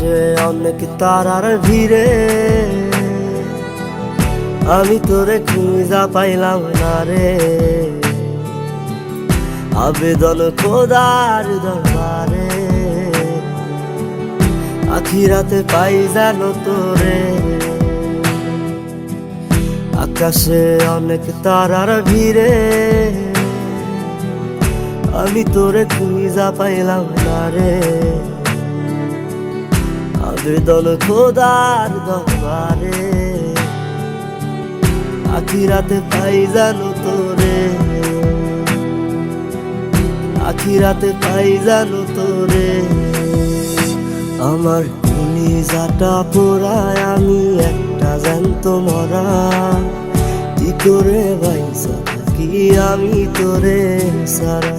আকাশে অনেক তারার ভিড়ে আমি তোরে খুঁজা পাইলাম না রে। আবেদন খোদার দরবারে, আখিরাতে পাই জানো তোরে। আকাশে অনেক তারার ভিড়ে আমি তোরে খুঁজা পাইলাম না রে। আবেদন খোদার দরবারে, আখিরাতে পাই জানো তোরে। আখিরাতে পাই জানো তোরে। আমার কলিজাটা পোড়ায় আমি একটা জ্যান্ত মরা, কি করে বাইসা থাকি আমি তোরে সারা।